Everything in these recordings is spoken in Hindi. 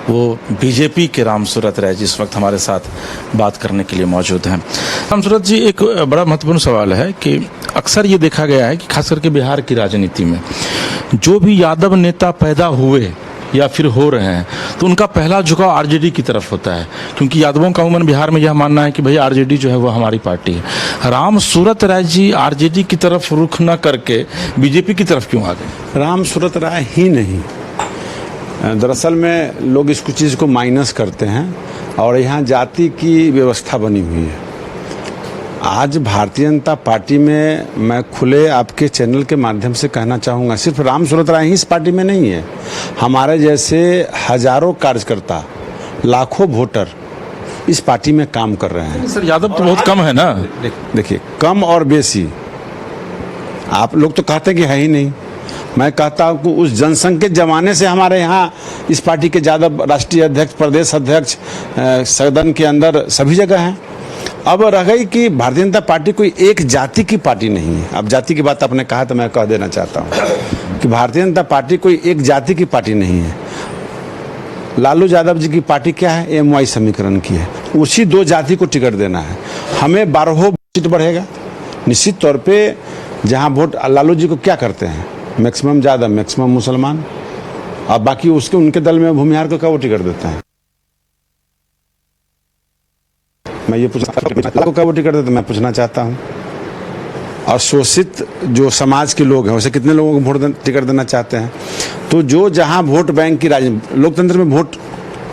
वो बीजेपी के रामसूरत राय जी इस वक्त हमारे साथ बात करने के लिए मौजूद हैं। रामसूरत जी, एक बड़ा महत्वपूर्ण सवाल है कि अक्सर ये देखा गया है कि खास करके बिहार की राजनीति में जो भी यादव नेता पैदा हुए या फिर हो रहे हैं तो उनका पहला झुकाव आरजेडी की तरफ होता है, क्योंकि यादवों का उमन बिहार में यह मानना है कि भाई आरजेडी जो है वो हमारी पार्टी है। रामसूरत राय जी आरजेडी की तरफ रुख न करके बीजेपी की तरफ क्यों आ गए? रामसूरत राय ही नहीं, दरअसल में लोग इसको चीज़ को माइनस करते हैं और यहाँ जाति की व्यवस्था बनी हुई है। आज भारतीय जनता पार्टी में मैं खुले आपके चैनल के माध्यम से कहना चाहूँगा, सिर्फ रामसूरत राय ही इस पार्टी में नहीं है। हमारे जैसे हजारों कार्यकर्ता, लाखों वोटर इस पार्टी में काम कर रहे हैं। सर, यादव तो बहुत कम है ना। देखिए, कम और बेसी आप लोग तो कहते हैं कि है ही नहीं। मैं कहता हूँ कि उस जनसंघ के जमाने से हमारे यहाँ इस पार्टी के ज़्यादा राष्ट्रीय अध्यक्ष, प्रदेश अध्यक्ष, सदन के अंदर सभी जगह हैं। अब रह गई कि भारतीय जनता पार्टी कोई एक जाति की पार्टी नहीं है। अब जाति की बात आपने कहा तो मैं कह देना चाहता हूँ कि भारतीय जनता पार्टी कोई एक जाति की पार्टी नहीं है। लालू यादव जी की पार्टी क्या है? एमवाई समीकरण की है। उसी दो जाति को टिकट देना है। हमें 12 सीट बढ़ेगा निश्चित तौर पे। जहाँ वोट लालू जी को क्या करते हैं, मैक्सिमम ज़्यादा मैक्सिमम मुसलमान, और बाकी उसके उनके दल में भूमिहार को क्या वो टिकट देते हैं? मैं ये पूछना क्या वो टिकट देते, मैं पूछना चाहता हूँ। और शोषित जो समाज के लोग हैं उसे कितने लोगों को टिकट देना चाहते हैं? तो जो जहाँ वोट बैंक की राजनीति, लोकतंत्र में वोट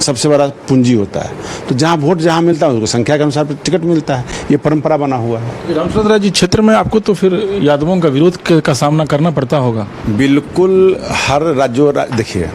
सबसे बड़ा पूंजी होता है, तो जहाँ वोट जहाँ मिलता है उसको संख्या के अनुसार टिकट मिलता है। ये परंपरा बना हुआ है। रामसूरत राय जी, क्षेत्र में आपको तो फिर यादवों का विरोध का सामना करना पड़ता होगा। बिल्कुल, हर राज्यों देखिए,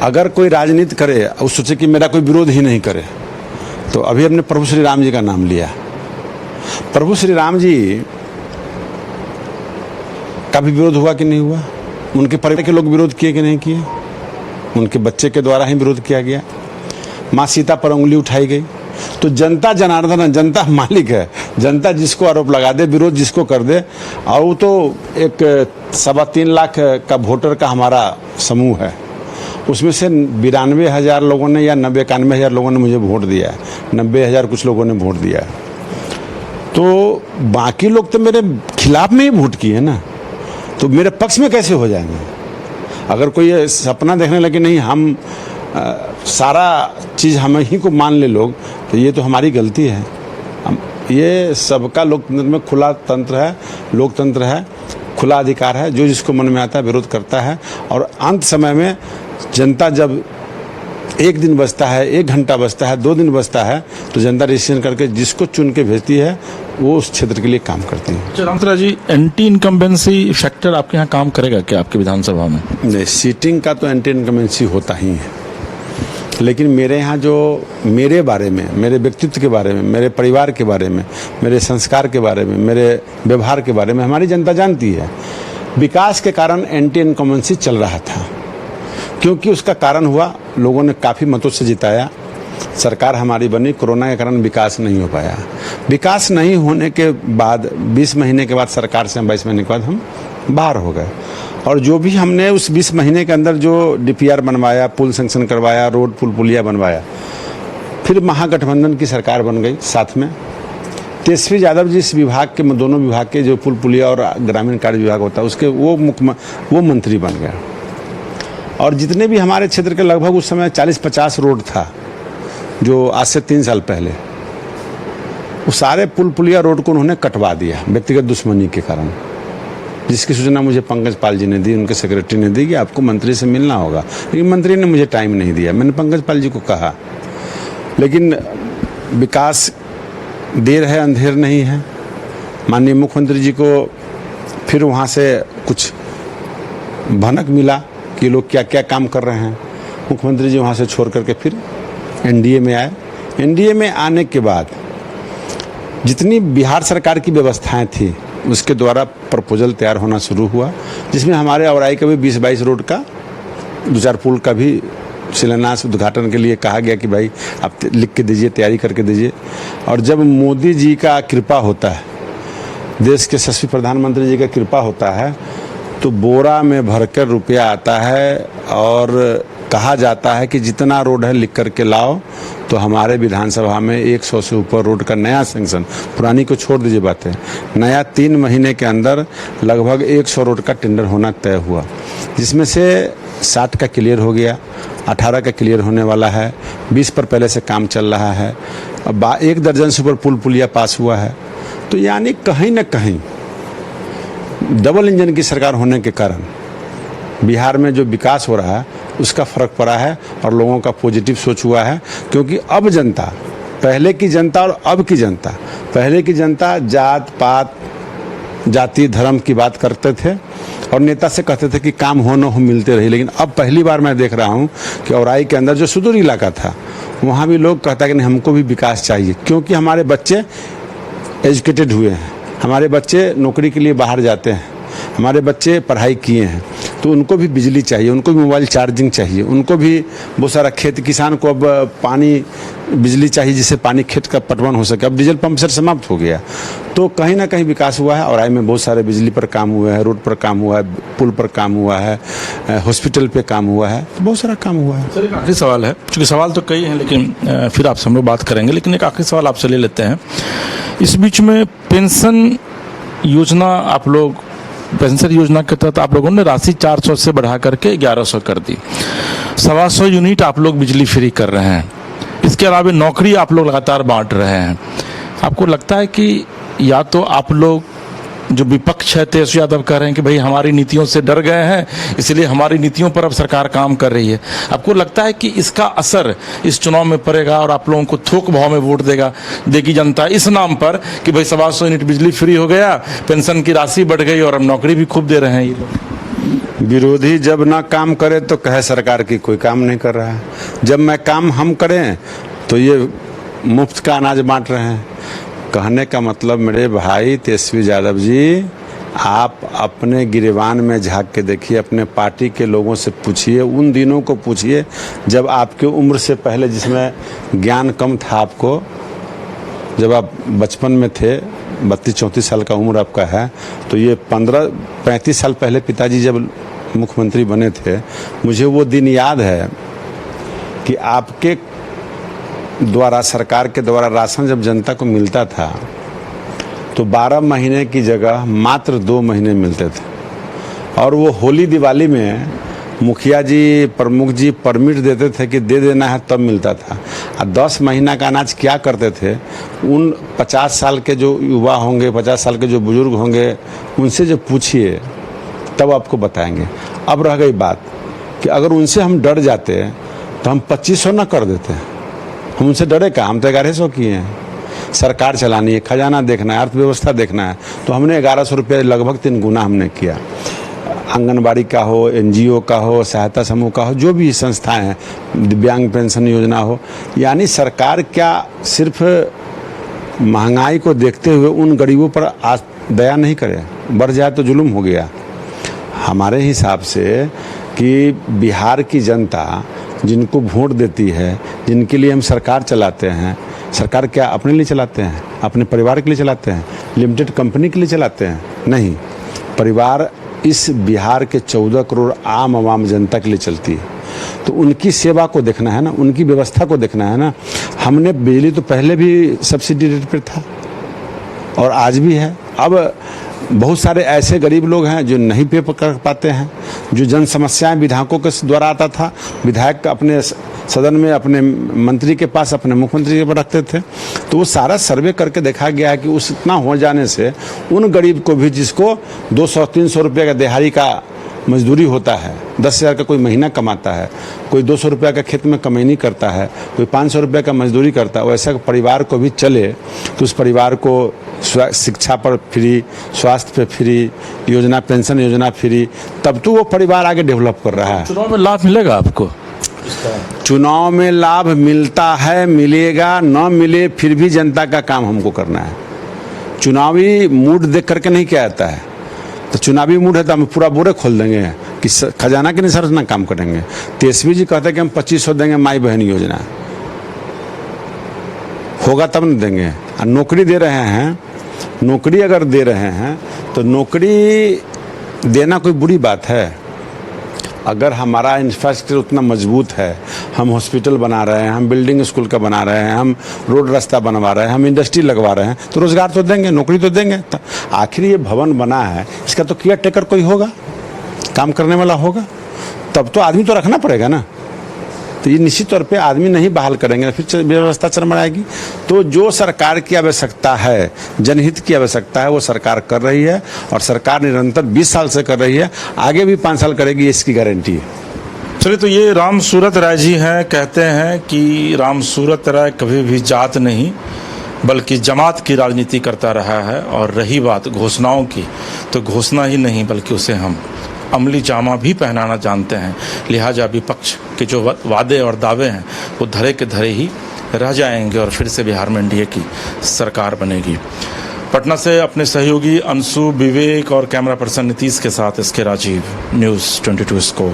अगर कोई राजनीति करे और सोचे कि मेरा कोई विरोध ही नहीं करे, तो अभी हमने प्रभु श्री राम जी का नाम लिया। प्रभु श्री राम जी का भी विरोध हुआ कि नहीं हुआ? उनके परिवार के लोग विरोध किए कि नहीं किए? उनके बच्चे के द्वारा ही विरोध किया गया। माँ सीता पर उंगली उठाई गई। तो जनता जनार्दन है, जनता मालिक है। जनता जिसको आरोप लगा दे, विरोध जिसको कर दे, और वो तो एक 3.25 लाख का वोटर का हमारा समूह है। उसमें से 92,000 लोगों ने या 91,000 लोगों ने मुझे वोट दिया है। 90,000 कुछ लोगों ने वोट दिया है। तो बाकी लोग तो मेरे खिलाफ में ही वोट किए ना, तो मेरे पक्ष में कैसे हो जाएंगे? अगर कोई सपना देखने लगे नहीं हम सारा चीज़ हम ही को मान ले लोग, तो ये तो हमारी गलती है। ये सबका लोकतंत्र में खुला तंत्र है, लोकतंत्र है, खुला अधिकार है। जो जिसको मन में आता है विरोध करता है। और अंत समय में जनता जब 1 दिन बचता है, 1 घंटा बचता है, 2 दिन बचता है, तो जनता डिसीजन करके जिसको चुन के भेजती है वो उस क्षेत्र के लिए काम करती है। रामसूरत जी, एंटी इनकम्बेंसी फैक्टर आपके यहाँ काम करेगा क्या आपके विधानसभा में? नहीं, सीटिंग का तो एंटी इनकम्बेंसी होता ही है, लेकिन मेरे यहाँ जो मेरे बारे में, मेरे व्यक्तित्व के बारे में, मेरे परिवार के बारे में, मेरे संस्कार के बारे में, मेरे व्यवहार के बारे में हमारी जनता जानती है। विकास के कारण एंटी इनकम्बेंसी चल रहा था, क्योंकि उसका कारण हुआ लोगों ने काफ़ी मतों से जिताया, सरकार हमारी बनी। कोरोना के कारण विकास नहीं हो पाया। विकास नहीं होने के बाद 20 महीने के बाद सरकार से 22 महीने के बाद हम बाहर हो गए। और जो भी हमने उस 20 महीने के अंदर जो DPR बनवाया, पुल सेंक्शन करवाया, रोड पुल पुलिया बनवाया, फिर महागठबंधन की सरकार बन गई साथ में। तेजस्वी यादव जी इस विभाग के, दोनों विभाग के, जो पुल पुलिया और ग्रामीण कार्य विभाग होता है उसके वो मंत्री बन गया। और जितने भी हमारे क्षेत्र के लगभग उस समय 40-50 रोड था, जो आज से 3 साल पहले, वो सारे पुल पुलिया रोड को उन्होंने कटवा दिया व्यक्तिगत दुश्मनी के कारण, जिसकी सूचना मुझे पंकज पाल जी ने दी, उनके सेक्रेटरी ने दी कि आपको मंत्री से मिलना होगा। लेकिन मंत्री ने मुझे टाइम नहीं दिया। मैंने पंकज पाल जी को कहा, लेकिन विकास देर है अंधेर नहीं है। माननीय मुख्यमंत्री जी को फिर वहाँ से कुछ भनक मिला कि लोग क्या क्या काम कर रहे हैं। मुख्यमंत्री जी वहाँ से छोड़ करके फिर NDA में आए। NDA में आने के बाद जितनी बिहार सरकार की व्यवस्थाएं थी उसके द्वारा प्रपोजल तैयार होना शुरू हुआ, जिसमें हमारे औराई का भी 20-22 रोड का, 2-4 पुल का भी शिलान्यास उद्घाटन के लिए कहा गया कि भाई आप लिख के दीजिए, तैयारी करके दीजिए। और जब मोदी जी का कृपा होता है, देश के यशस्वी प्रधानमंत्री जी का कृपा होता है, तो बोरा में भरकर रुपया आता है और कहा जाता है कि जितना रोड है लिख करके लाओ, तो हमारे विधानसभा में 100 से ऊपर रोड का नया सेंक्शन, पुरानी को छोड़ दीजिए बातें, नया 3 महीने के अंदर लगभग 100 रोड का टेंडर होना तय हुआ, जिसमें से 60 का क्लियर हो गया, 18 का क्लियर होने वाला है, 20 पर पहले से काम चल रहा है, अब 1 दर्जन से ऊपर पुल पुलिया पास हुआ है। तो यानी कहीं ना कहीं डबल इंजन की सरकार होने के कारण बिहार में जो विकास हो रहा है उसका फर्क पड़ा है और लोगों का पॉजिटिव सोच हुआ है। क्योंकि अब जनता, पहले की जनता और अब की जनता, पहले की जनता जात पात, जाति धर्म की बात करते थे और नेता से कहते थे कि काम हो न हो मिलते रही, लेकिन अब पहली बार मैं देख रहा हूँ कि औराई के अंदर जो सुदूर इलाका था वहाँ भी लोग कहता है कि नहीं, हमको भी विकास चाहिए, क्योंकि हमारे बच्चे एजुकेटेड हुए हैं, हमारे बच्चे नौकरी के लिए बाहर जाते हैं, हमारे बच्चे पढ़ाई किए हैं, तो उनको भी बिजली चाहिए, उनको भी मोबाइल चार्जिंग चाहिए, उनको भी बहुत सारा खेत, किसान को अब पानी बिजली चाहिए जिससे पानी खेत का पटवन हो सके। अब डीजल पंप सेट समाप्त हो गया, तो कहीं ना कहीं विकास हुआ है। और आई में बहुत सारे बिजली पर काम हुआ है, रोड पर काम हुआ है, पुल पर काम हुआ है, हॉस्पिटल पे काम हुआ है, तो बहुत सारा काम हुआ है। सर एक आखिरी सवाल है, क्योंकि सवाल तो कई हैं लेकिन फिर आपसे हम लोग बात करेंगे, लेकिन एक आखिरी सवाल आपसे ले लेते हैं। इस बीच में पेंशन योजना, आप लोग पेंशन योजना के तहत आप लोगों ने राशि 400 से बढ़ा करके 1100 कर दी, 125 यूनिट आप लोग बिजली फ्री कर रहे हैं, इसके अलावा नौकरी आप लोग लगातार बांट रहे हैं। आपको लगता है कि या तो आप लोग, जो विपक्ष है तेजस्वी यादव कह रहे हैं कि भाई हमारी नीतियों से डर गए हैं, इसलिए हमारी नीतियों पर अब सरकार काम कर रही है, आपको लगता है कि इसका असर इस चुनाव में पड़ेगा और आप लोगों को थोक भाव में वोट देगी जनता इस नाम पर कि भाई 125 यूनिट बिजली फ्री हो गया, पेंशन की राशि बढ़ गई और अब नौकरी भी खूब दे रहे हैं ये लोग? विरोधी जब ना काम करे तो कहे सरकार की कोई काम नहीं कर रहा है, जब मैं काम हम करें तो ये मुफ्त का अनाज बांट रहे हैं। कहने का मतलब मेरे भाई तेजस्वी यादव जी, आप अपने गिरेबान में झांक के देखिए, अपने पार्टी के लोगों से पूछिए, उन दिनों को पूछिए जब आपकी उम्र से पहले, जिसमें ज्ञान कम था आपको, जब आप बचपन में थे, 32-34 साल का उम्र आपका है, तो ये 15-35 साल पहले पिताजी जब मुख्यमंत्री बने थे, मुझे वो दिन याद है कि आपके द्वारा, सरकार के द्वारा राशन जब जनता को मिलता था तो 12 महीने की जगह मात्र 2 महीने मिलते थे, और वो होली दिवाली में मुखिया जी, प्रमुख जी परमिट देते थे कि दे देना है तब मिलता था। और 10 महीना का अनाज क्या करते थे, उन 50 साल के जो युवा होंगे, 50 साल के जो बुजुर्ग होंगे, उनसे जब पूछिए तब आपको बताएंगे। अब रह गई बात कि अगर उनसे हम डर जाते तो हम 2500 ना कर देते, हम उनसे डरे का, हम तो 1100 किए हैं। सरकार चलानी है, खजाना देखना है, अर्थव्यवस्था देखना है, तो हमने 1100 रुपये लगभग 3 गुना हमने किया। आंगनबाड़ी का हो, एनजीओ का हो, सहायता समूह का हो, जो भी संस्थाएं हैं, दिव्यांग पेंशन योजना हो, यानी सरकार क्या सिर्फ महंगाई को देखते हुए उन गरीबों पर दया नहीं करे, बढ़ जाए तो जुल्म हो गया। हमारे हिसाब से कि बिहार की जनता जिनको वोट देती है, जिनके लिए हम सरकार चलाते हैं, सरकार क्या अपने लिए चलाते हैं, अपने परिवार के लिए चलाते हैं, लिमिटेड कंपनी के लिए चलाते हैं? नहीं, परिवार इस बिहार के 14 करोड़ आम आवाम जनता के लिए चलती है। तो उनकी सेवा को देखना है ना, उनकी व्यवस्था को देखना है ना। हमने बिजली तो पहले भी सब्सिडी रेट पर था और आज भी है। अब बहुत सारे ऐसे गरीब लोग हैं जो नहीं पे कर पाते हैं, जो जन समस्याएं विधायकों के द्वारा आता था, विधायक अपने सदन में अपने मंत्री के पास, अपने मुख्यमंत्री के पास रखते थे, तो वो सारा सर्वे करके देखा गया है कि उस इतना हो जाने से उन गरीब को भी, जिसको 200-300 रुपये का दिहाड़ी का मजदूरी होता है, 10,000 का कोई महीना कमाता है, कोई 200 रुपये का खेत में कमैनी करता है, कोई 500 रुपये का मजदूरी करता है, वैसा परिवार को भी चले तो उस परिवार को शिक्षा पर फ्री, स्वास्थ्य पे फ्री, योजना, पेंशन योजना फ्री, तब तो वो परिवार आगे डेवलप कर रहा है। चुनाव में लाभ मिलेगा आपको? चुनाव में लाभ मिलता है, मिलेगा, न मिले फिर भी जनता का काम हमको करना है। चुनावी मूड देख करके नहीं किया जाता है। तो चुनावी मूड है तो हम पूरा बोरे खोल देंगे कि खजाना के निसार ना काम करेंगे। तेजस्वी जी कहते हैं कि हम 2500 देंगे माई बहन योजना, होगा तब न देंगे। और नौकरी दे रहे हैं, नौकरी अगर दे रहे हैं तो नौकरी देना कोई बुरी बात है। अगर हमारा इंफ्रास्ट्रक्चर उतना मजबूत है, हम हॉस्पिटल बना रहे हैं, हम बिल्डिंग स्कूल का बना रहे हैं, हम रोड रास्ता बनवा रहे हैं, हम इंडस्ट्री लगवा रहे हैं, तो रोजगार तो देंगे, नौकरी तो देंगे। आखिर ये भवन बना है, इसका तो केयर टेकर कोई होगा, काम करने वाला होगा, तब तो आदमी तो रखना पड़ेगा ना। तो ये निश्चित तौर पे आदमी नहीं बहाल करेंगे, फिर व्यवस्था चरमराएगी। तो जो सरकार की आवश्यकता है, जनहित की आवश्यकता है, वो सरकार कर रही है, और सरकार निरंतर 20 साल से कर रही है, आगे भी 5 साल करेगी, इसकी गारंटी है। चलिए, तो ये राम सूरत राय जी हैं, कहते हैं कि राम सूरत राय कभी भी जात नहीं बल्कि जमात की राजनीति करता रहा है। और रही बात घोषणाओं की, तो घोषणा ही नहीं बल्कि उसे हम अमली जामा भी पहनाना जानते हैं। लिहाजा विपक्ष के जो वादे और दावे हैं वो धरे के धरे ही रह जाएंगे और फिर से बिहार में एनडीए की सरकार बनेगी। पटना से अपने सहयोगी अंशु, विवेक और कैमरा पर्सन नीतीश के साथ इसके राजीव, न्यूज़ 22 को।